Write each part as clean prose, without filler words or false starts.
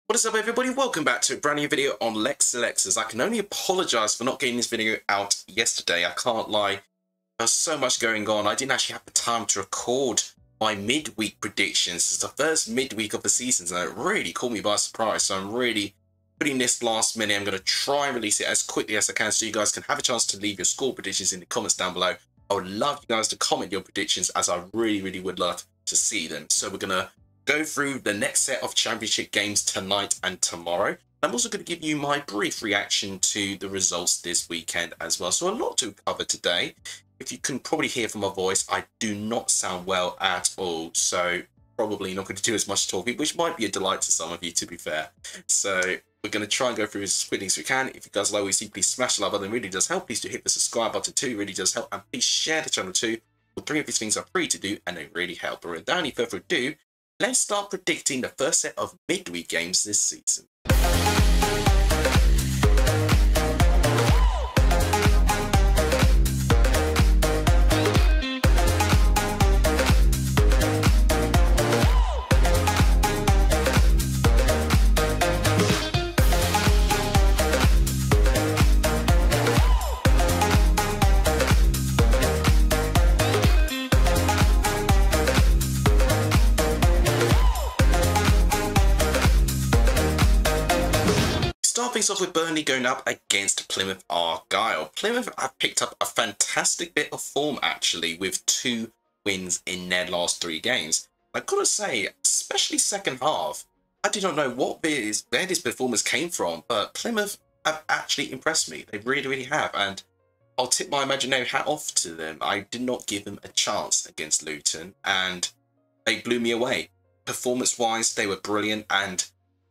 What is up, everybody? Welcome back to a brand new video on Lexalexus. I can only apologise for not getting this video out yesterday. I can't lie. There's so much going on. I didn't actually have the time to record my midweek predictions. It's the first midweek of the season, so it really caught me by surprise. So I'm really putting this last minute. I'm going to try and release it as quickly as I can so you guys can have a chance to leave your score predictions in the comments down below. I would love you guys to comment your predictions, as I really would love to see them. So we're going to go through the next set of championship games tonight and tomorrow. I'm also going to give you my brief reaction to the results this weekend as well. So a lot to cover today. If you can probably hear from my voice, I do not sound well at all. So probably not going to do as much talking, which might be a delight to some of you, to be fair. So we're going to try and go through as quickly as we can. If you guys like what you see, please smash the like button. It really does help. Please do hit the subscribe button too. It really does help. And please share the channel too. All three of these things are free to do and they really help. But without any further ado, let's start predicting the first set of midweek games this season. Start things off with Burnley going up against Plymouth Argyle. Plymouth have picked up a fantastic bit of form actually, with 2 wins in their last 3 games. I've got to say, especially second half, I do not know where this performance came from, but Plymouth have actually impressed me. They really have, and I'll tip my imaginary hat off to them. I did not give them a chance against Luton, and they blew me away. Performance-wise, they were brilliant, and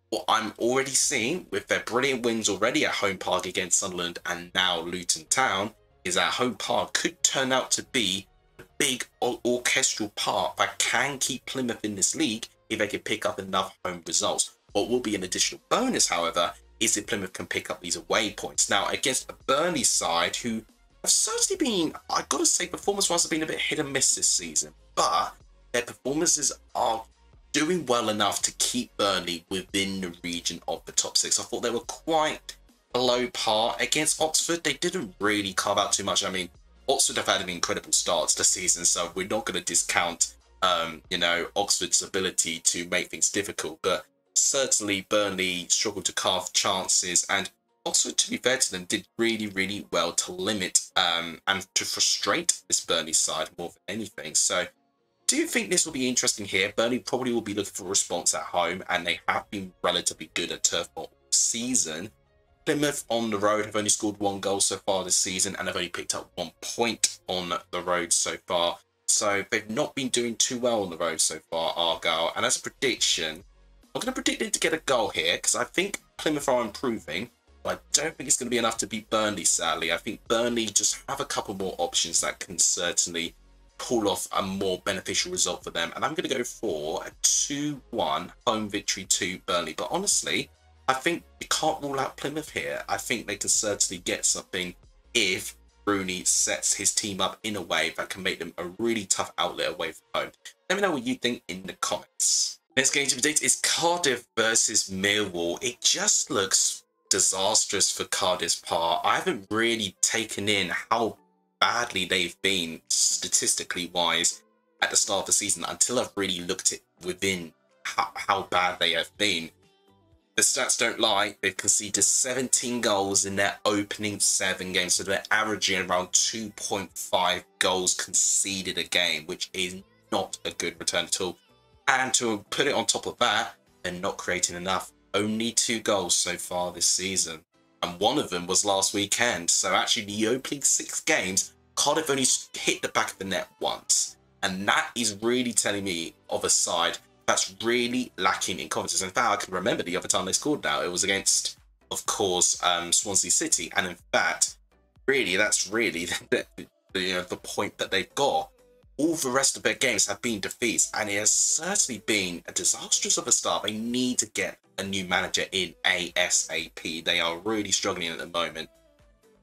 what I'm already seeing with their brilliant wins already at home park against Sunderland and now Luton Town is that home park could turn out to be a big orchestral part that can keep Plymouth in this league if they can pick up enough home results. What will be an additional bonus, however, is if Plymouth can pick up these away points. Now, against a Burnley side who have certainly been, I've got to say, performance-wise have been a bit hit and miss this season, but their performances are doing well enough to keep Burnley within the region of the top 6. I thought they were quite below par. Against Oxford, they didn't really carve out too much. I mean, Oxford have had an incredible start to the season, so we're not going to discount, Oxford's ability to make things difficult. But certainly Burnley struggled to carve chances, and Oxford, to be fair to them, did really well to limit and to frustrate this Burnley side more than anything. So do you think this will be interesting here? Burnley probably will be looking for a response at home, and they have been relatively good at turf all season. Plymouth on the road have only scored 1 goal so far this season, and have only picked up 1 point on the road so far. So they've not been doing too well on the road so far, Argyle. And as a prediction, I'm going to predict them to get a goal here, because I think Plymouth are improving, but I don't think it's going to be enough to beat Burnley, sadly. I think Burnley just have a couple more options that can certainly pull off a more beneficial result for them, and I'm going to go for a 2-1 home victory to Burnley. But honestly, I think you can't rule out Plymouth here. I think they can certainly get something if Rooney sets his team up in a way that can make them a really tough outlet away from home. Let me know what you think in the comments. Next game to predict is Cardiff versus Millwall. It just looks disastrous for Cardiff's part. I haven't really taken in how badly they've been statistically wise at the start of the season until I've really looked at within how bad they have been. The stats don't lie. They've conceded 17 goals in their opening 7 games, so they're averaging around 2.5 goals conceded a game, which is not a good return at all. And to put it on top of that, they're not creating enough. Only 2 goals so far this season, and one of them was last weekend. So actually, the opening 6 games, Cardiff only hit the back of the net once. And that is really telling me of a side that's really lacking in confidence. In fact, I can remember the other time they scored now. It was against, of course, Swansea City. And in fact, really, that's really the point that they've got. All the rest of their games have been defeats, and it has certainly been a disastrous of a start. They need to get a new manager in ASAP. They are really struggling at the moment.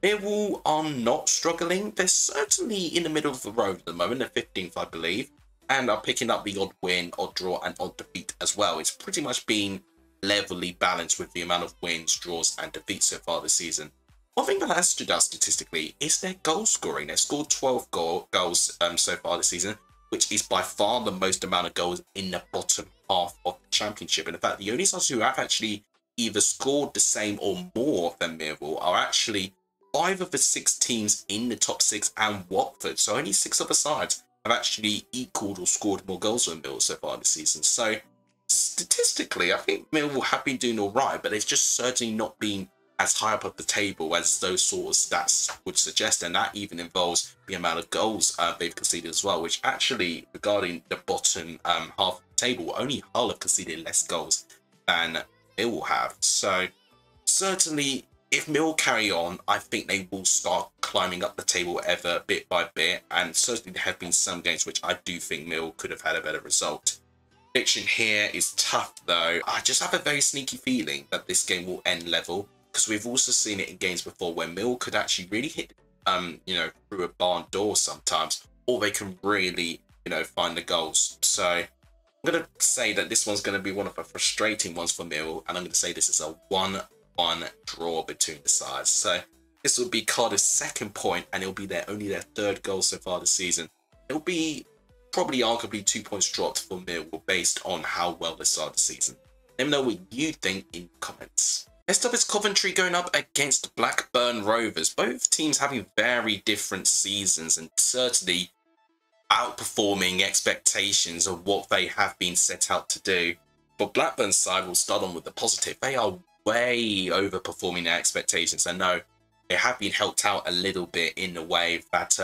Millwall are not struggling. They're certainly in the middle of the road at the moment. They're 15th, I believe, and are picking up the odd win, odd draw, and odd defeat as well. It's pretty much been levelly balanced with the amount of wins, draws and defeats so far this season. One thing that has stood out statistically is their goal scoring. They've scored 12 goals so far this season, which is by far the most amount of goals in the bottom half of the championship. And in fact, the only sides who have actually either scored the same or more than Millwall are actually 5 of the 6 teams in the top 6 and Watford. So only 6 other sides have actually equalled or scored more goals than Millwall so far this season. So statistically, I think Millwall have been doing all right, but they've just certainly not been as high up the table as those sort of stats would suggest, and that even involves the amount of goals they've conceded as well, which actually, regarding the bottom half of the table, only Hull have conceded less goals than Millwall have. So certainly, if Millwall carry on, I think they will start climbing up the table ever bit by bit, and certainly there have been some games which I do think Millwall could have had a better result. Prediction here is tough though. I just have a very sneaky feeling that this game will end level, because we've also seen it in games before where Millwall could actually really hit, through a barn door sometimes, or they can really, find the goals. So I'm going to say that this one's going to be one of the frustrating ones for Millwall, and I'm going to say this is a 1-1 draw between the sides. So this will be Cardiff's second point, and it'll be only their 3rd goal so far this season. It'll be probably arguably 2 points dropped for Millwall based on how well they started the season. Let me know what you think in the comments. Next up is Coventry going up against Blackburn Rovers. Both teams having very different seasons and certainly outperforming expectations of what they have been set out to do. But Blackburn's side will start on with the positive. They are way overperforming their expectations. I know they have been helped out a little bit in the way that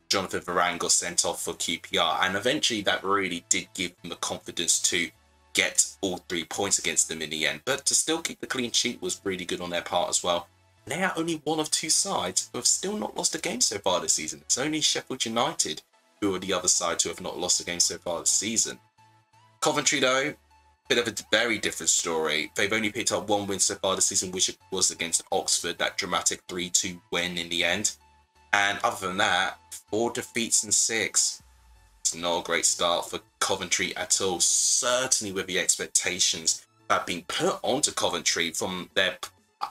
Jonathan Varane got sent off for QPR, and eventually that really did give them the confidence to get all 3 points against them in the end. But to still keep the clean sheet was really good on their part as well. And they are only one of 2 sides who have still not lost a game so far this season. It's only Sheffield United who are the other side who have not lost a game so far this season. Coventry though, bit of a very different story. They've only picked up 1 win so far this season, which was against Oxford, that dramatic 3-2 win in the end. And other than that, 4 defeats and 6. It's not a great start for Coventry at all, certainly with the expectations that have been put onto Coventry from their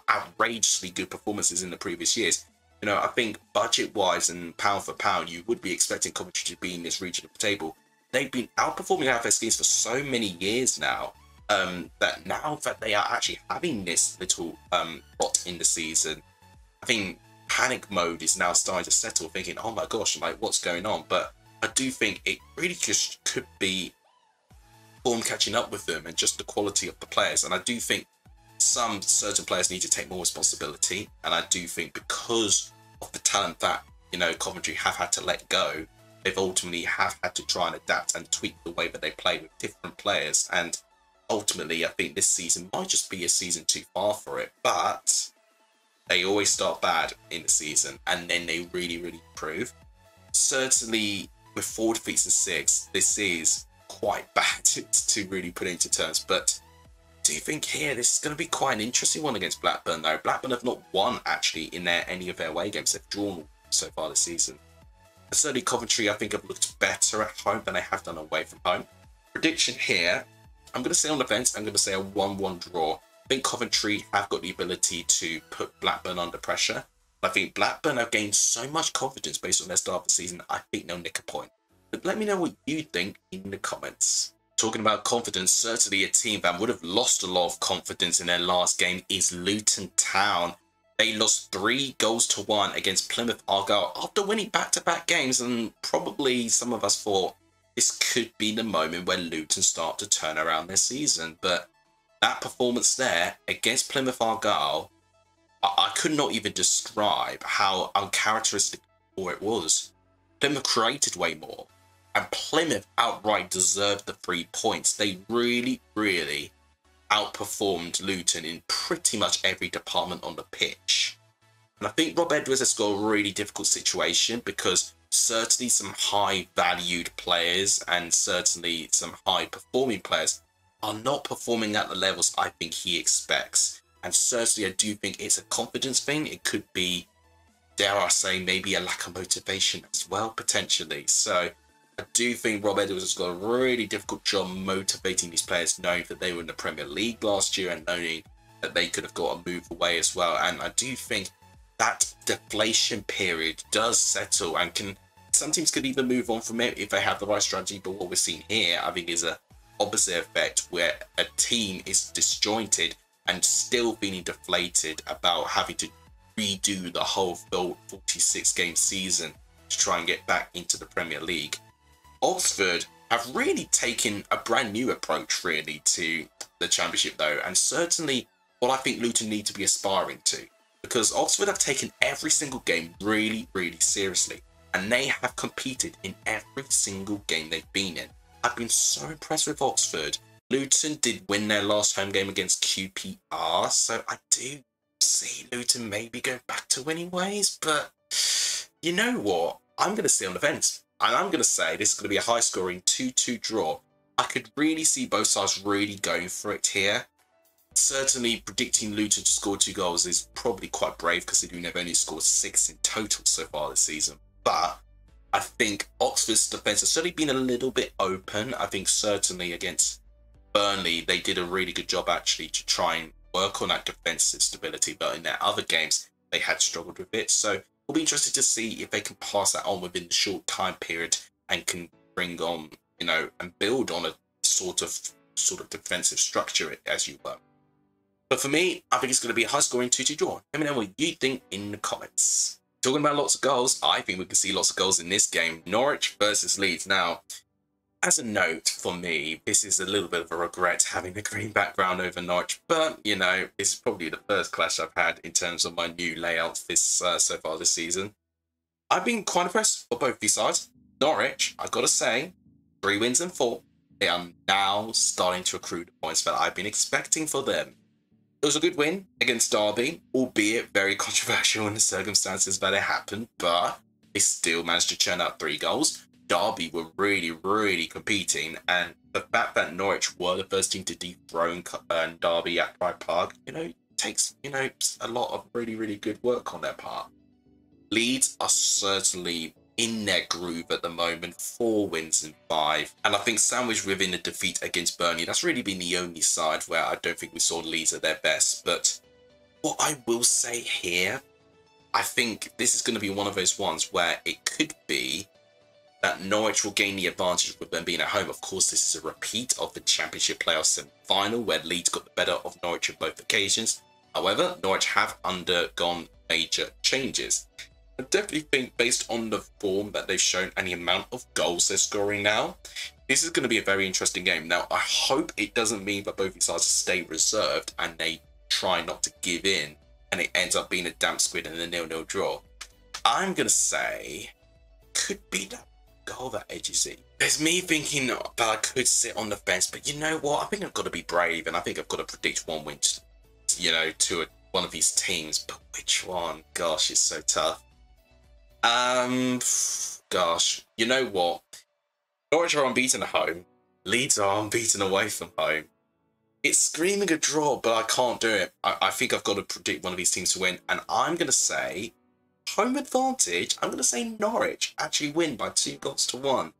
outrageously good performances in the previous years. I think budget-wise and pound for pound, you would be expecting Coventry to be in this region of the table. They've been outperforming FSGs for so many years now, that now that they are actually having this little spot in the season, I think panic mode is now starting to settle, thinking, oh my gosh, what's going on? But I do think it really just could be form catching up with them and just the quality of the players. And I do think some certain players need to take more responsibility. And I do think because of the talent that, Coventry have had to let go, they've ultimately have had to try and adapt and tweak the way that they play with different players. And ultimately, I think this season might just be a season too far for it. But they always start bad in the season and then they really, really improve. Certainly, with 4 defeats and 6, this is quite bad to really put into terms. But do you think here this is going to be quite an interesting one against Blackburn though? Blackburn have not won actually in any of their away games. They've drawn so far this season. And certainly Coventry I think have looked better at home than they have done away from home. Prediction here, I'm going to say on the fence, I'm going to say a 1-1 draw. I think Coventry have got the ability to put Blackburn under pressure. I think Blackburn have gained so much confidence based on their start of the season, I think they'll nick a point. But let me know what you think in the comments. Talking about confidence, certainly a team that would have lost a lot of confidence in their last game is Luton Town. They lost 3-1 against Plymouth Argyle after winning back-to-back games, and probably some of us thought this could be the moment where Luton start to turn around their season. But that performance there against Plymouth Argyle, I could not even describe how uncharacteristic it was. Plymouth created way more, and Plymouth outright deserved the 3 points. They really, really outperformed Luton in pretty much every department on the pitch. And I think Rob Edwards has got a really difficult situation because certainly some high-valued players and certainly some high-performing players are not performing at the levels I think he expects. And certainly I do think it's a confidence thing. It could be, dare I say, maybe a lack of motivation as well, potentially. So I do think Rob Edwards has got a really difficult job motivating these players, knowing that they were in the Premier League last year and knowing that they could have got a move away as well. And I do think that deflation period does settle and some teams could even move on from it if they have the right strategy. But what we're seeing here, I think, is a opposite effect where a team is disjointed and still feeling deflated about having to redo the whole 46 game season to try and get back into the Premier League. Oxford have really taken a brand new approach really to the Championship though, and certainly what I think Luton need to be aspiring to, because Oxford have taken every single game really, really seriously, and they have competed in every single game they've been in. I've been so impressed with Oxford. Luton did win their last home game against QPR, so I do see Luton maybe going back to winning ways, but you know what? I'm going to stay on the fence. And I'm going to say this is going to be a high-scoring 2-2 draw. I could really see both sides really going for it here. Certainly, predicting Luton to score 2 goals is probably quite brave because they've only scored 6 in total so far this season. But I think Oxford's defence has certainly been a little bit open. I think certainly against Burnley, they did a really good job actually to try and work on that defensive stability. But in their other games, they had struggled with it. So we'll be interested to see if they can pass that on within the short time period and can bring on, and build on a sort of defensive structure as you were. But for me, I think it's going to be a high-scoring 2-2 draw. Let me know what you think in the comments. Talking about lots of goals, I think we can see lots of goals in this game. Norwich versus Leeds. Now, as a note for me, this is a little bit of a regret having the green background over Norwich. But, this is probably the first clash I've had in terms of my new layout so far this season. I've been quite impressed with both these sides. Norwich, I've got to say, 3 wins and 4. They are now starting to accrue the points that I've been expecting for them. It was a good win against Derby, albeit very controversial in the circumstances that it happened, but they still managed to churn out 3 goals. Derby were really, really competing, and the fact that Norwich were the first team to dethrone Derby at Pride Park, takes, a lot of really, really good work on their part. Leeds are certainly in their groove at the moment, 4 wins and 5. And I think sandwiched within a defeat against Burnley, that's really been the only side where I don't think we saw Leeds at their best. But what I will say here, I think this is going to be one of those ones where it could be that Norwich will gain the advantage with them being at home. Of course, this is a repeat of the Championship playoff semi-final where Leeds got the better of Norwich on both occasions. However, Norwich have undergone major changes. I definitely think based on the form that they've shown and the amount of goals they're scoring now, this is going to be a very interesting game. Now, I hope it doesn't mean that both these sides stay reserved and they try not to give in and it ends up being a damp squid and a 0-0 draw. I'm going to say could be that goal that edges it. There's me thinking that I could sit on the fence, but you know what? I think I've got to be brave and I think I've got to predict one win, to one of these teams. But which one? Gosh, it's so tough. Gosh, you know what? Norwich are unbeaten at home. Leeds are unbeaten away from home. It's screaming a draw, but I can't do it. I think I've got to predict one of these teams to win, and I'm going to say home advantage. I'm going to say Norwich actually win by 2-1.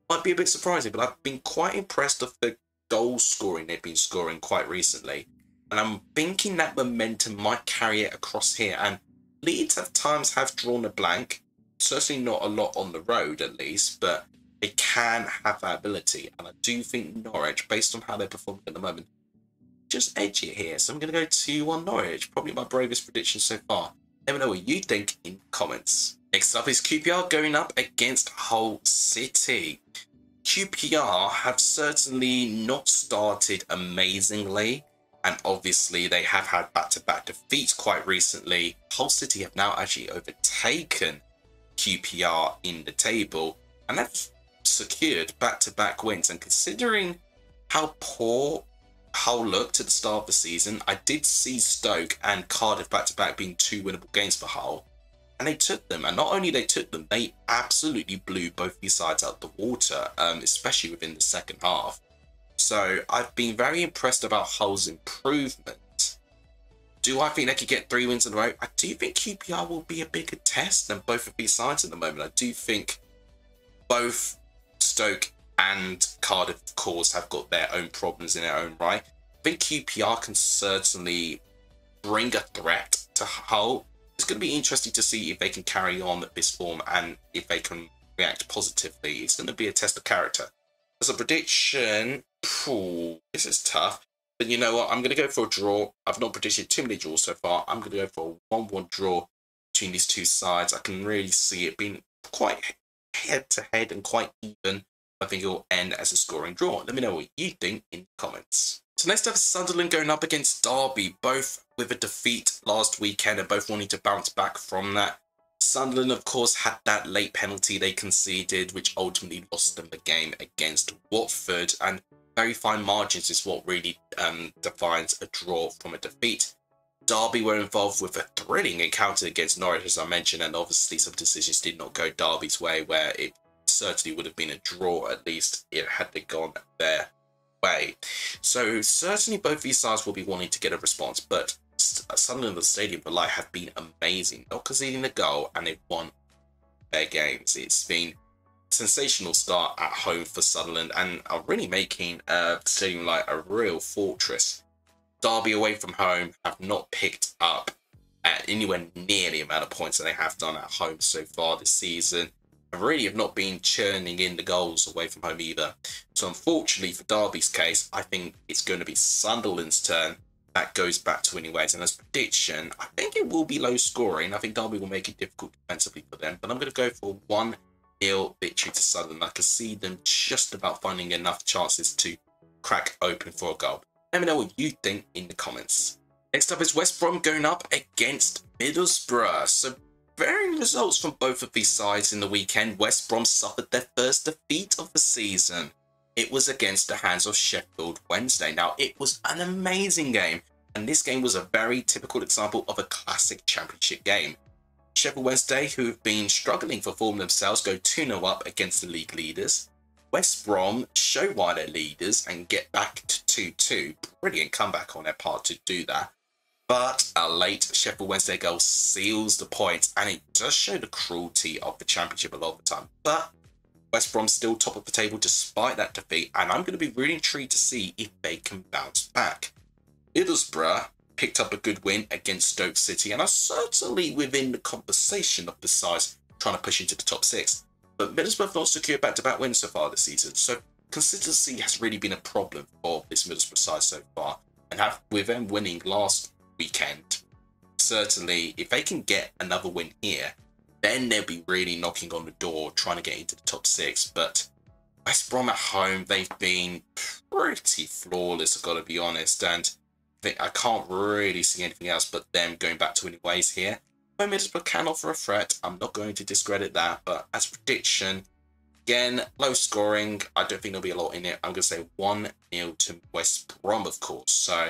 Might be a bit surprising, but I've been quite impressed with the goal scoring they've been scoring quite recently, and I'm thinking that momentum might carry it across here. And Leeds at times have drawn a blank. Certainly not a lot on the road, at least, but they can have that ability. And I do think Norwich, based on how they're performing at the moment, just edge it here. So I'm going to go 2-1 Norwich. Probably my bravest prediction so far. Let me know what you think in comments. Next up is QPR going up against Hull City. QPR have certainly not started amazingly. And obviously, they have had back-to-back defeats quite recently. Hull City have now actually overtaken QPR in the table. And they've secured back-to-back wins. And considering how poor Hull looked at the start of the season, I did see Stoke and Cardiff back-to-back being 2 winnable games for Hull. And they took them. And not only they took them, they absolutely blew both these sides out the water, especially within the second half. So I've been very impressed about Hull's improvement. Do I think they could get 3 wins in a row? I do think QPR will be a bigger test than both of these sides at the moment. I do think both Stoke and Cardiff, of course, have got their own problems in their own right. I think QPR can certainly bring a threat to Hull. It's going to be interesting to see if they can carry on this form and if they can react positively. It's going to be a test of character. As a prediction, this is tough. But you know what? I'm going to go for a draw. I've not predicted too many draws so far. I'm going to go for a 1-1 draw between these two sides. I can really see it being quite head-to-head and quite even. I think it will end as a scoring draw. Let me know what you think in the comments. So next up is Sunderland going up against Derby, both with a defeat last weekend and both wanting to bounce back from that. Sunderland, of course, had that late penalty they conceded, which ultimately lost them the game against Watford. And very fine margins is what really defines a draw from a defeat. Derby were involved with a thrilling encounter against Norwich, as I mentioned, and obviously some decisions did not go Derby's way, where it certainly would have been a draw, at least it had they gone their way. So certainly both these sides will be wanting to get a response, but Sunderland, the Stadium for Light, have been amazing, not conceding a goal, and they've won their games. It's been a sensational start at home for Sunderland and are really making Stadium Light a real fortress. Derby away from home have not picked up at anywhere near the amount of points that they have done at home so far this season. And really have not been churning in the goals away from home either. So unfortunately for Derby's case, I think it's going to be Sunderland's turn that goes back to winning ways. And as a prediction, I think it will be low scoring. I think Derby will make it difficult defensively for them. But I'm going to go for 1-0 victory to Sunderland. I can see them just about finding enough chances to crack open for a goal. Let me know what you think in the comments. Next up is West Brom going up against Middlesbrough. So varying results from both of these sides in the weekend. West Brom suffered their first defeat of the season. It was against the hands of Sheffield Wednesday. Now, it was an amazing game, and this game was a very typical example of a classic championship game. Sheffield Wednesday, who have been struggling for form themselves, go 2-0 up against the league leaders. West Brom show why they're leaders and get back to 2-2. Brilliant comeback on their part to do that. But a late Sheffield Wednesday goal seals the points, and it does show the cruelty of the championship a lot of the time. But West Brom still top of the table despite that defeat, and I'm going to be really intrigued to see if they can bounce back. Middlesbrough picked up a good win against Stoke City and are certainly within the conversation of the sides trying to push into the top 6. But Middlesbrough have not secured back-to-back wins so far this season, so consistency has really been a problem for this Middlesbrough side so far. And with them winning last weekend, certainly if they can get another win here, then they'll be really knocking on the door trying to get into the top 6. But West Brom at home, they've been pretty flawless, I've got to be honest, and I can't really see anything else but them going back to winning ways here. But Middlesbrough can offer a threat, I'm not going to discredit that, but as a prediction, again, low scoring, I don't think there'll be a lot in it. I'm going to say 1-0 to West Brom, of course, so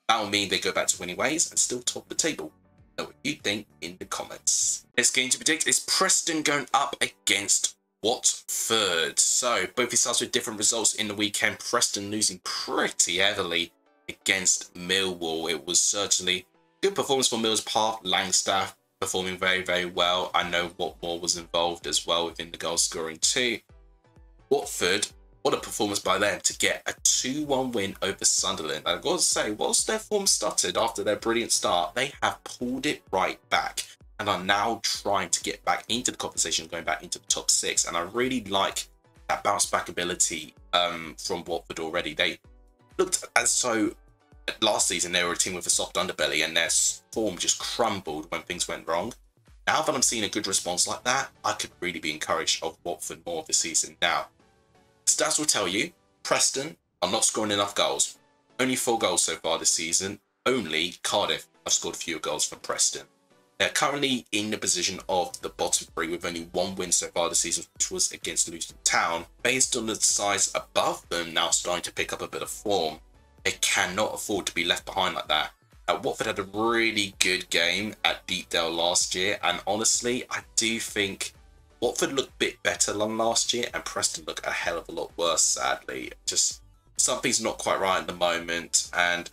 that will mean they go back to winning ways and still top the table. Know what you think in the comments. Next game to predict is Preston going up against Watford. So both these sides with different results in the weekend. Preston losing pretty heavily against Millwall. It was certainly a good performance for Mill's part. Langstaff performing very, very well. I know Watmore was involved as well within the goal scoring too. Watford, what a performance by them to get a 2-1 win over Sunderland. I've got to say, whilst their form stuttered after their brilliant start, they have pulled it right back and are now trying to get back into the conversation, going back into the top 6. And I really like that bounce back ability from Watford already. They looked as though last season they were a team with a soft underbelly and their form just crumbled when things went wrong. Now that I'm seeing a good response like that, I could really be encouraged of Watford more this season. Now, stats will tell you, Preston are not scoring enough goals. Only 4 goals so far this season. Only Cardiff have scored fewer goals from Preston. They're currently in the position of the bottom 3 with only 1 win so far this season, which was against Luton Town. Based on the sides above them now starting to pick up a bit of form, they cannot afford to be left behind like that. Watford had a really good game at Deepdale last year, and honestly, I do think Watford looked a bit better than last year, and Preston look a hell of a lot worse, sadly. Just something's not quite right at the moment, and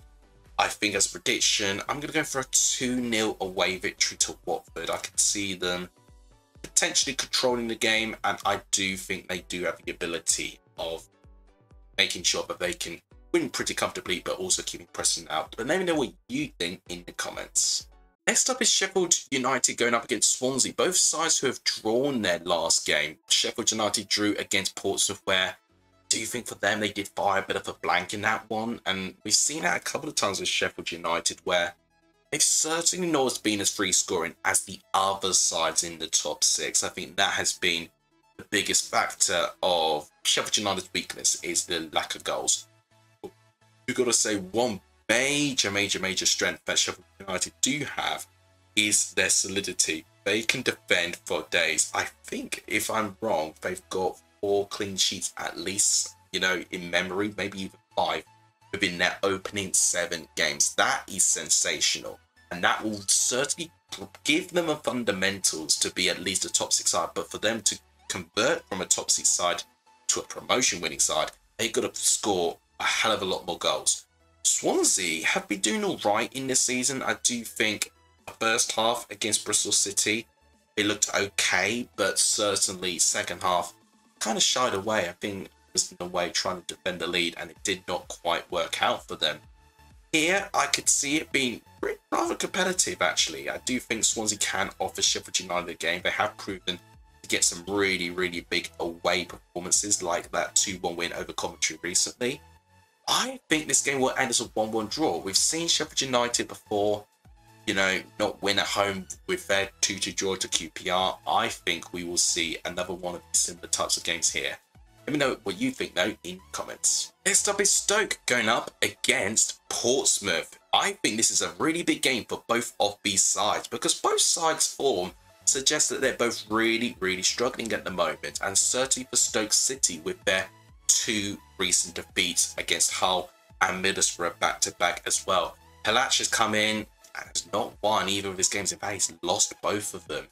I think as a prediction, I'm going to go for a 2-0 away victory to Watford. I can see them potentially controlling the game, and I do think they do have the ability of making sure that they can win pretty comfortably, but also keeping Preston out. But let me know what you think in the comments. Next up is Sheffield United going up against Swansea. Both sides who have drawn their last game. Sheffield United drew against Portsmouth, where do you think for them they did fire a bit of a blank in that one? And we've seen that a couple of times with Sheffield United, where they've certainly not been as free scoring as the other sides in the top six. I think that has been the biggest factor of Sheffield United's weakness, is the lack of goals. You've got to say one major strength that Sheffield United do have is their solidity. They can defend for days. I think, if I'm wrong, they've got 4 clean sheets at least, you know, in memory, maybe even 5 within their opening 7 games. That is sensational, and that will certainly give them a fundamentals to be at least a top 6 side. But for them to convert from a top 6 side to a promotion winning side, they've got to score a hell of a lot more goals. Swansea have been doing all right in this season. I do think the first half against Bristol City, it looked okay, but certainly second half kind of shied away. I think it was in a way trying to defend the lead, and it did not quite work out for them. Here, I could see it being rather competitive, actually. I do think Swansea can offer Sheffield United a game. They have proven to get some really big away performances, like that 2-1 win over Coventry recently. I think this game will end as a 1-1 draw. We've seen Sheffield United before, you know, not win at home with their 2-2 draw to QPR. I think we will see another one of these similar types of games here. Let me know what you think, though, in comments. Next up is Stoke going up against Portsmouth. I think this is a really big game for both of these sides, because both sides' form suggests that they're both really struggling at the moment, and certainly for Stoke City with their 2 recent defeats against Hull and Middlesbrough back-to-back as well. Pelach has come in and has not won either of his games. In fact, he's lost both of them.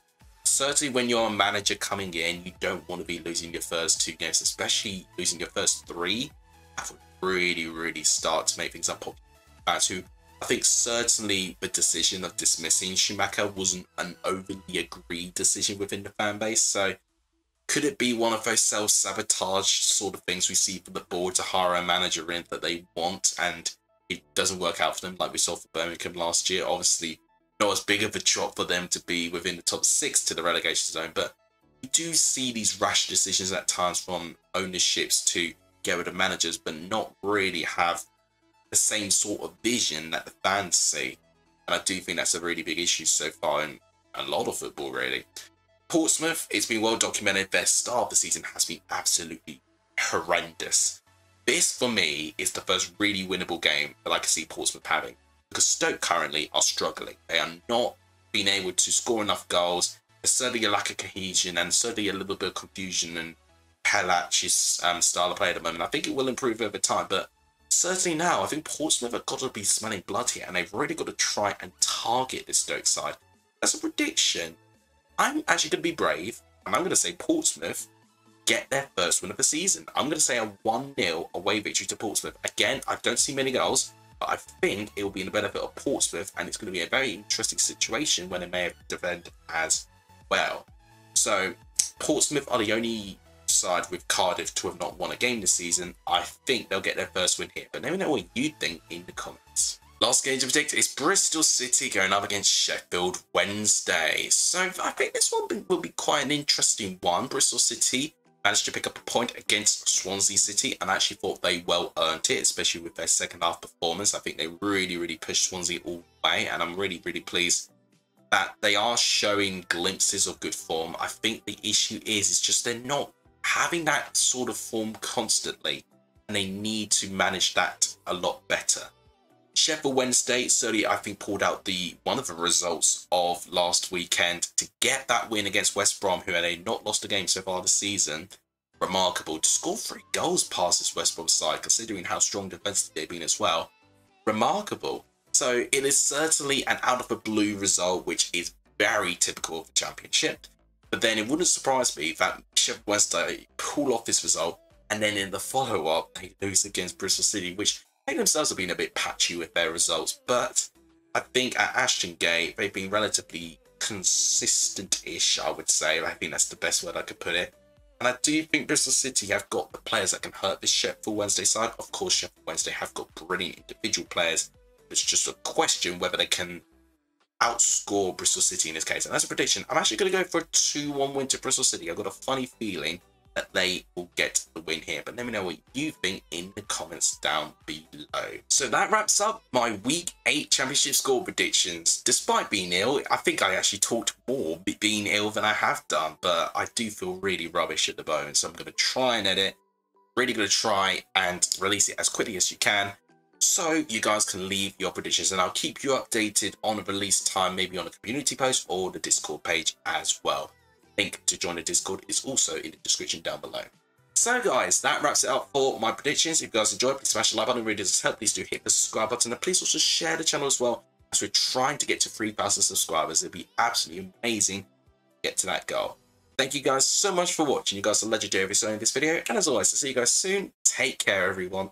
Certainly when you're a manager coming in, you don't want to be losing your first 2 games, especially losing your first 3. That would really start to make things unpopular. Fans who, I think certainly the decision of dismissing Schumacher wasn't an overly agreed decision within the fan base, so could it be one of those self-sabotage sort of things we see from the board to hire a manager in that they want and it doesn't work out for them, like we saw for Birmingham last year? Obviously, not as big of a drop for them to be within the top 6 to the relegation zone, but we do see these rash decisions at times from ownerships to get rid of managers, but not really have the same sort of vision that the fans see. And I do think that's a really big issue so far in a lot of football, really. Portsmouth, it's been well documented, their start of the season has been absolutely horrendous. This, for me, is the first really winnable game that I can see Portsmouth having, because Stoke currently are struggling. They are not being able to score enough goals. There's certainly a lack of cohesion and certainly a little bit of confusion in Pelach's style of play at the moment. I think it will improve over time, but certainly now, I think Portsmouth have got to be smelling blood here, and they've really got to try and target this Stoke side. As a prediction, I'm actually going to be brave, and I'm going to say Portsmouth get their first win of the season. I'm going to say a 1-0 away victory to Portsmouth. Again, I don't see many goals, but I think it will be in the benefit of Portsmouth, and it's going to be a very interesting situation when they may have to defend as well. So, Portsmouth are the only side with Cardiff to have not won a game this season. I think they'll get their first win here, but let me know what you think in the comments. Last game to predict is Bristol City going up against Sheffield Wednesday. So I think this one will be quite an interesting one. Bristol City managed to pick up a point against Swansea City, and I actually thought they well earned it, especially with their second half performance. I think they really pushed Swansea all the way, and I'm really pleased that they are showing glimpses of good form. I think the issue is just they're not having that sort of form constantly, and they need to manage that a lot better. Sheffield Wednesday certainly, I think, pulled out one of the results of last weekend to get that win against West Brom, who had not lost a game so far this season. Remarkable. To score 3 goals past this West Brom side, considering how strong defensively they've been as well. Remarkable. So it is certainly an out-of-the-blue result, which is very typical of the Championship. But then it wouldn't surprise me that Sheffield Wednesday pull off this result, and then in the follow-up, they lose against Bristol City, which they themselves have been a bit patchy with their results, but I think at Ashton Gate, they've been relatively consistent-ish, I would say. I think that's the best word I could put it. And I do think Bristol City have got the players that can hurt this Sheffield Wednesday side. Of course, Sheffield Wednesday have got brilliant individual players. It's just a question whether they can outscore Bristol City in this case. And as a prediction, I'm actually going to go for a 2-1 win to Bristol City. I've got a funny feeling that they will get the win here. But let me know what you think in the comments down below. So that wraps up my Week 8 Championship score predictions. Despite being ill, I think I actually talked more being ill than I have done. But I do feel really rubbish at the moment. So I'm going to try and edit. Really going to try and release it as quickly as you can, so you guys can leave your predictions, and I'll keep you updated on a release time, maybe on a community post or the Discord page as well. Link to join the Discord is also in the description down below. So guys, that wraps it up for my predictions. If you guys enjoyed, please smash the like button. It really does help. Please do hit the subscribe button, and please also share the channel as well, as we're trying to get to 3,000 subscribers. It'd be absolutely amazing to get to that goal. Thank you guys so much for watching. You guys are legendary every so in this video, and as always, I'll see you guys soon. Take care, everyone.